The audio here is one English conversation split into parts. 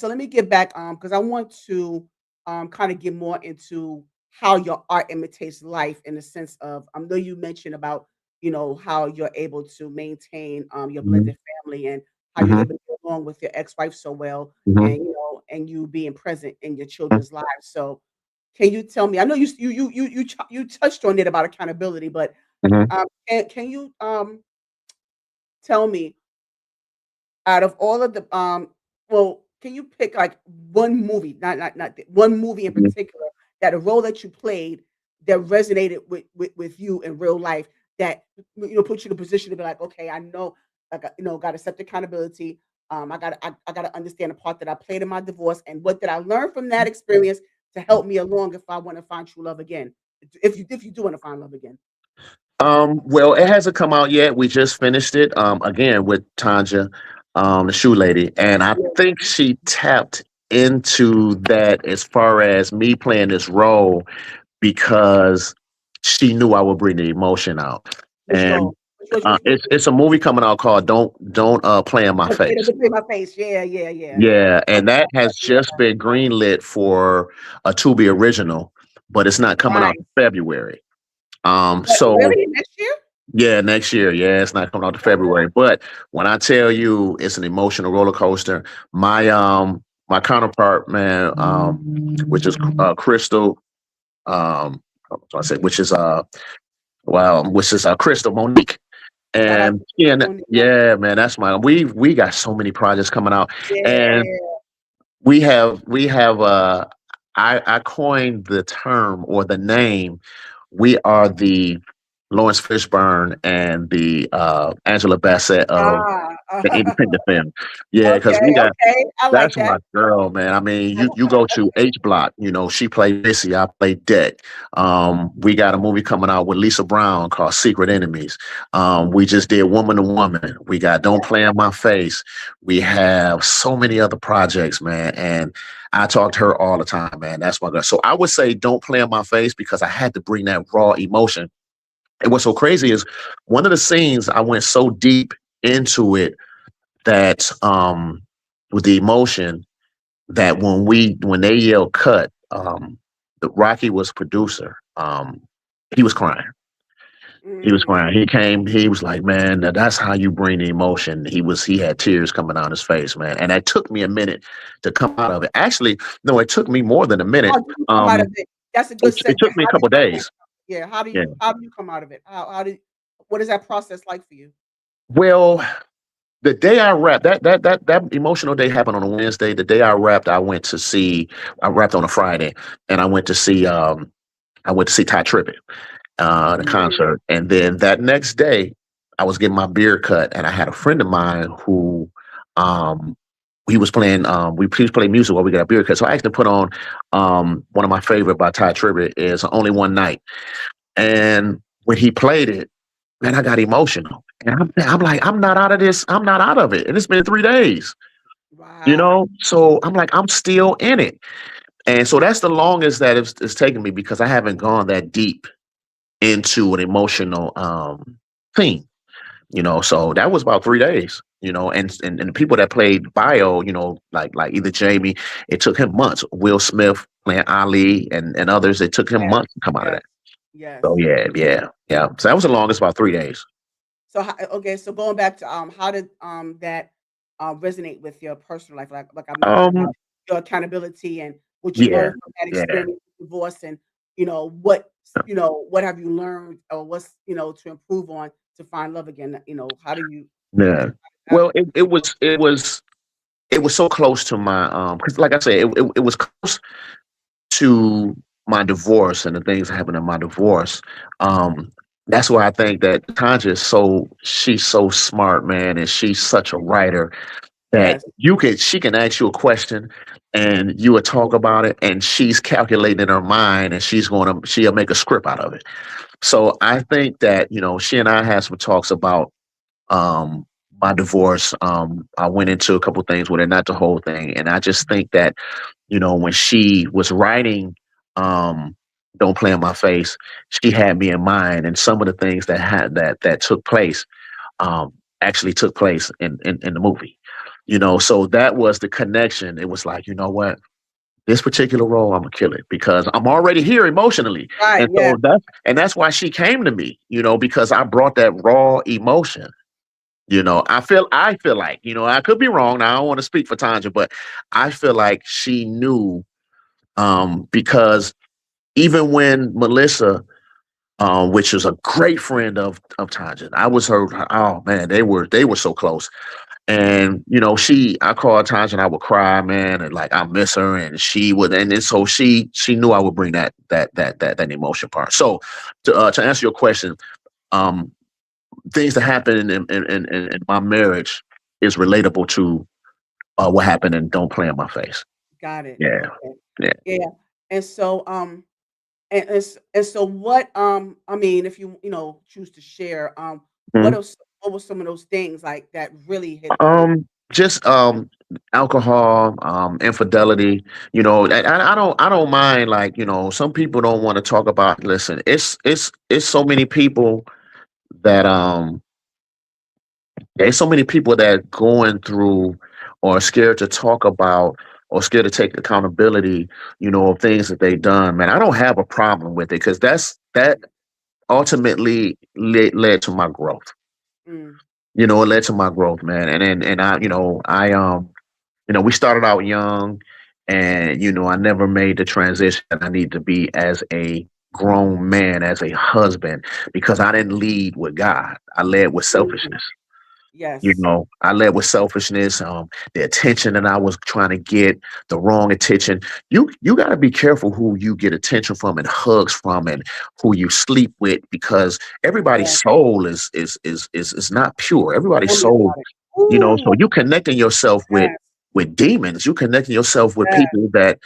So let me get back, because I want to kind of get more into how your art imitates life in the sense of I know you mentioned about how you're able to maintain your Mhm, blended family and how you're mhm, able to get along with your ex-wife so well and mhm, and you being present in your mhm, children's lives. So can you tell me? I know you touched on it about accountability, but mhm. can you tell me out of all of the well, can you pick like one movie, one movie in Mhm. particular that a role that you played that resonated with you in real life that put you in a position to be like, okay, I know I got got to accept accountability. I got to understand the part that I played in my divorce and what did I learn from that experience to help me along if I want to find true love again. If you do want to find love again. Well, it hasn't come out yet. We just finished it. Again with Tanja, the shoe lady, and I Yeah. think she tapped into that as far as me playing this role because she knew I would bring the emotion out. Which And role? Which it's a movie coming out called Don't Play in My okay, Face. don't play my face. Yeah, yeah, yeah. Yeah, I and that has just been greenlit for a Tubi original, but it's not coming out Right. in February. But So really next year? yeah, next year. Yeah, it's not coming out to February. But when I tell you it's an emotional roller coaster, my counterpart, man, which is Crystal, I say, which is Crystal Monique. Shout out And to yeah, Tony. yeah, man, that's my we got so many projects coming out. And Yeah. we have I coined the term or the name. We are the Lawrence Fishburne and the Angela Bassett of Ah, the independent film. Yeah, because okay, we got okay. I like that's that. my girl, man. I mean, you go to H Block, she play Missy, I play Deck. We got a movie coming out with Lisa Brown called Secret Enemies. We just did Woman to Woman. We got Don't Play in My Face. We have so many other projects, man. And I talk to her all the time, man. That's my girl. So I would say Don't Play in My Face because I had to bring that raw emotion. And what's so crazy is one of the scenes I went so deep into it that with the emotion that when they yelled cut, the Rocky was producer. He was crying. He was Mm. crying. He came. He was like, "Man, that's how you bring the emotion." He had tears coming down his face, man. And that took me a minute to come out of it. Actually, no, it took me more than a minute. How do you come out of it? That's a good It segment. took me a How do couple you come out? days. Yeah, Yeah. how do you come out of it? What is that process like for you? Well, the day I wrapped, that emotional day happened on a Wednesday. The day I wrapped, I wrapped on a Friday, and I went to see Ty Tribbett, the Mm. concert. And then that next day, I was getting my beard cut, and I had a friend of mine who, um, he was playing, he was playing music while we got a beard cut. So I actually put on, one of my favorite by Ty Tribbett is Only One Night. And when he played it, man, I got emotional. And I'm like, I'm not out of this. I'm not out of it. And it's been 3 days, Wow. So I'm like, I'm still in it. And so that's the longest that it's taken me because I haven't gone that deep into an emotional theme, So that was about 3 days, and the people that played bio, like either Jamie, it took him months. Will Smith playing Ali and others, it took him Yes, months to come out of yes, that. yes. So yeah, yeah, yeah. So that was the longest, about 3 days. So okay, so going back to how did that resonate with your personal life? Like I mentioned Um, about your accountability and what you yeah, learned from that yeah. experience with divorce and what have you learned or what's to improve on to find love again? How do you Yeah. how, Well, it was so close to my because like I said, it was close to my divorce and the things that happened in my divorce. Um, that's why I think that Tanja she's so smart, man, and she's such a writer that yes. she can ask you a question and you would talk about it and she's calculating in her mind and she'll make a script out of it. So I think that, she and I had some talks about um my divorce. I went into a couple things with her, not the whole thing. And I just think that, when she was writing Don't Play in My Face, she had me in mind and some of the things that took place um actually took place in the movie. So that was the connection. It was like, you know what? This particular role, I'm gonna kill it because I'm already here emotionally. Right, And yeah, so that's why she came to me, because I brought that raw emotion. I feel like, I could be wrong. Now I don't want to speak for Tanja, but I feel like she knew, because even when Melissa, which is a great friend of Tanja, I was oh man, they were so close. And I called times and I would cry, man, and like I miss her, and she would, and then so she knew I would bring that emotion part. So to answer your question, um, things that happen in my marriage is relatable to what happened in Don't Play in My Face. got it. Yeah, Okay, yeah. yeah, and so and so what I mean, if you choose to share, Mhm. what were some of those things like that really hit home? Just alcohol, infidelity. I don't mind, like, some people don't want to talk about. Listen, it's so many people that there's so many people that going through or scared to talk about or scared to take accountability, of things that they done. Man, I don't have a problem with it because that ultimately led to my growth. Mm, It led to my growth, man. And we started out young, and I never made the transition I need to be as a grown man, as a husband, because I didn't lead with God. I led with mhm, selfishness. yes, I led with selfishness, the attention that I was trying to get, the wrong attention. You got to be careful who you get attention from and hugs from, and who you sleep with, because yeah. everybody's soul is not pure. Everybody's Tell me soul, about it. so Ooh, you connecting yourself with yes, demons. You connecting yourself with yes. people that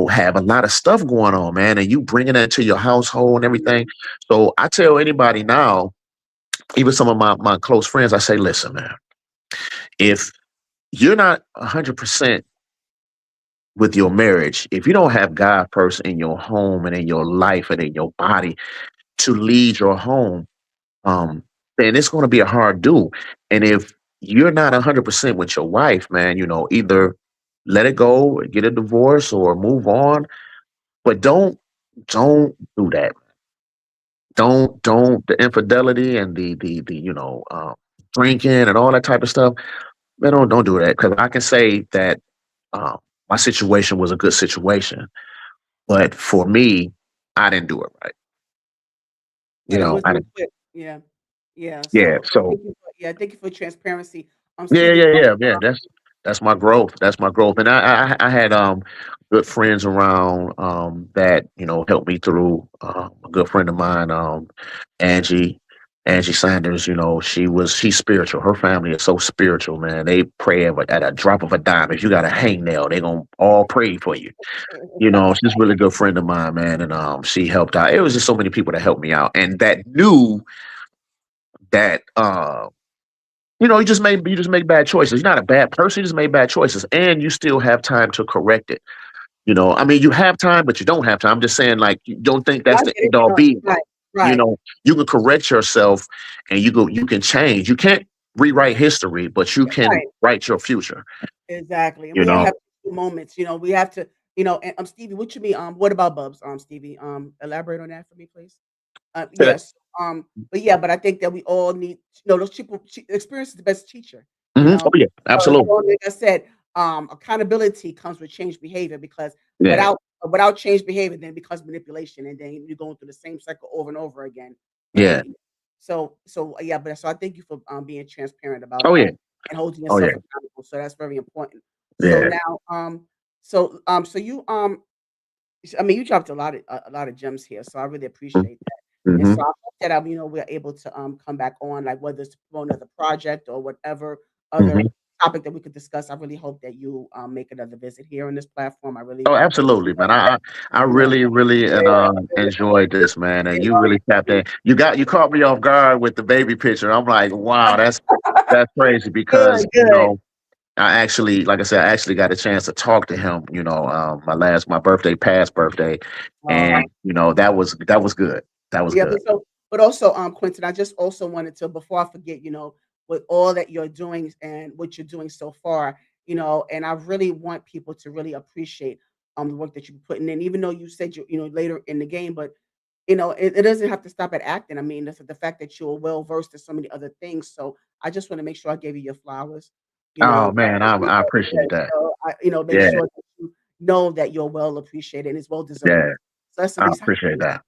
have a lot of stuff going on, man, and you bringing that to your household and everything. Mhm, So I tell anybody now, even some of my close friends, I say, listen, man, if you're not 100% with your marriage, if you don't have God first in your home and in your life and in your body to lead your home, um, then it's going to be a hard do. And if you're not 100% with your wife, man, either let it go, get a divorce, or move on. But don't do that. Don't the infidelity and the drinking and all that type of stuff. Man, don't do that, because I can say that um, my situation was a good situation, but for me, I didn't do it right. right. It I wasn't didn't. quick. Yeah, yeah. Yeah. So So thank you for transparency. yeah, Stevie, yeah, yeah, yeah. That's my growth. That's my growth. And I had good friends around that helped me through. A good friend of mine, Angie. Angie Sanders, she's spiritual. Her family is so spiritual, man. They pray at a drop of a dime. If you got a hangnail, they gonna all pray for you. She's a really good friend of mine, man, and she helped out. It was just so many people that helped me out, and that knew that you just make bad choices. You're not a bad person. You just made bad choices, and you still have time to correct it. I mean, you have time, but you don't have time. I'm just saying, like, you don't think I that's the get it. end all be Right, all. right. You can correct yourself, and you can change. You can't rewrite history, but you can Right. write your future. Exactly. And You we all know, have moments, we have to, and Stevie, what you mean? What about Bubs? Stevie, elaborate on that for me, please. yeah. Yes. But yeah, but I think that we all need, those people, experience is the best teacher, you Oh know. yeah, absolutely. So like I said, accountability comes with change behavior because Yeah, without change behavior, then it becomes manipulation, and then you're going through the same cycle over and over again. yeah. And so yeah, but so I thank you for being transparent about Oh yeah, that and holding oh yourself yeah, accountable. So that's very important. So yeah. now, so you I mean, you dropped a lot of gems here, so I really appreciate that. And Mm-hmm. so I hope that we're able to come back on, like whether it's for another project or whatever other Hmm. topic that we could discuss. I really hope that you make another visit here on this platform. I really Oh, absolutely, appreciate man. I that. really, really Yeah, and yeah, enjoyed this, man. And you really tapped yeah. in. You caught me off guard with the baby picture. I'm like, wow, that's crazy, because Good, good. I actually, like I said, I actually got a chance to talk to him. My birthday, past birthday, and Uh, that was good. That was yeah, good. but also, Quentin, I just also wanted to, before I forget, with all that you're doing and what you're doing so far, and I really want people to really appreciate the work that you're putting in, even though you said later in the game, but it doesn't have to stop at acting. I mean, the fact that you're well versed in so many other things. So I just want to make sure I gave you your flowers. You Oh know, man, I yeah, appreciate that. make Yeah, sure that you know that you're well appreciated and it's well deserved. yeah, So that's the I least I can appreciate do. that.